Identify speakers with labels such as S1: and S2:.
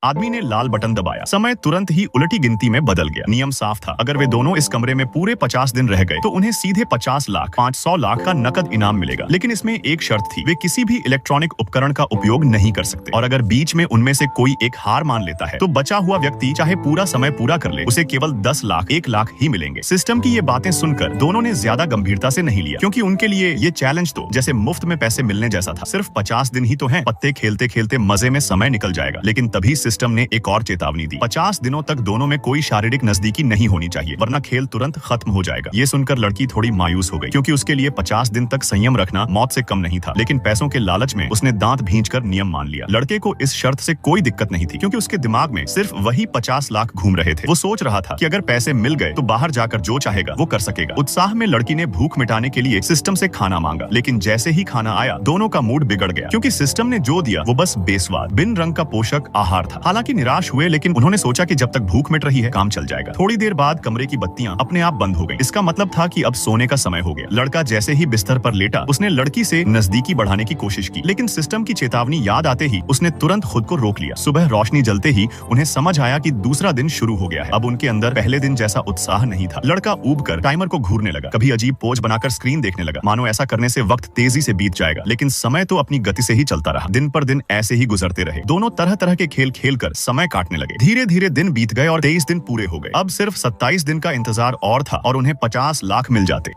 S1: आदमी ने लाल बटन दबाया। समय तुरंत ही उलटी गिनती में बदल गया। नियम साफ था, अगर वे दोनों इस कमरे में पूरे 50 दिन रह गए तो उन्हें सीधे 50 लाख 500 लाख का नकद इनाम मिलेगा। लेकिन इसमें एक शर्त थी, वे किसी भी इलेक्ट्रॉनिक उपकरण का उपयोग नहीं कर सकते। और अगर बीच में उनमें से कोई एक हार मान लेता है तो बचा हुआ व्यक्ति चाहे पूरा समय पूरा कर ले, उसे केवल 10 लाख 1 लाख ही मिलेंगे। सिस्टम की ये बातें सुनकर दोनों ने ज्यादा गंभीरता से नहीं लिया, क्योंकि उनके लिए ये चैलेंज तो जैसे मुफ्त में पैसे मिलने जैसा था। सिर्फ 50 दिन ही तो हैं, पत्ते खेलते खेलते मजे में समय निकल जाएगा। लेकिन तभी सिस्टम ने एक और चेतावनी दी, 50 दिनों तक दोनों में कोई शारीरिक नजदीकी नहीं होनी चाहिए, वरना खेल तुरंत खत्म हो जाएगा। ये सुनकर लड़की थोड़ी मायूस हो गई, क्योंकि उसके लिए 50 दिन तक संयम रखना मौत से कम नहीं था। लेकिन पैसों के लालच में उसने दांत भींचकर नियम मान लिया। लड़के को इस शर्त से कोई दिक्कत नहीं थी, क्योंकि उसके दिमाग में सिर्फ वही 50 लाख घूम रहे थे। वो सोच रहा था कि अगर पैसे मिल गए तो बाहर जाकर जो चाहेगा वो कर सकेगा। उत्साह में लड़की ने भूख मिटाने के लिए सिस्टम से खाना मांगा, लेकिन जैसे ही खाना आया दोनों का मूड बिगड़ गया, क्योंकि सिस्टम ने जो दिया वो बस बेस्वाद बिन रंग का पोषक आहार था। हालांकि निराश हुए, लेकिन उन्होंने सोचा कि जब तक भूख मिट रही है काम चल जाएगा। थोड़ी देर बाद कमरे की बत्तियां अपने आप बंद हो गई। इसका मतलब था कि अब सोने का समय हो गया। लड़का जैसे ही बिस्तर पर लेटा, उसने लड़की से नजदीकी बढ़ाने की कोशिश की, लेकिन सिस्टम की चेतावनी याद आते ही उसने तुरंत खुद को रोक लिया। सुबह रोशनी जलते ही उन्हें समझ आया कि दूसरा दिन शुरू हो गया है। अब उनके अंदर पहले दिन जैसा उत्साह नहीं था। लड़का ऊबकर टाइमर को घूरने लगा, कभी अजीब पोज बनाकर स्क्रीन देखने लगा, मानो ऐसा करने से वक्त तेजी से बीत जाएगा। लेकिन समय तो अपनी गति से ही चलता रहा। दिन पर दिन ऐसे ही गुजरते रहे। दोनों तरह तरह के खेल खेलकर समय काटने लगे। धीरे धीरे दिन बीत गए और 23 दिन पूरे हो गए। अब सिर्फ 27 दिन का इंतजार और था और उन्हें 50 लाख मिल जाते।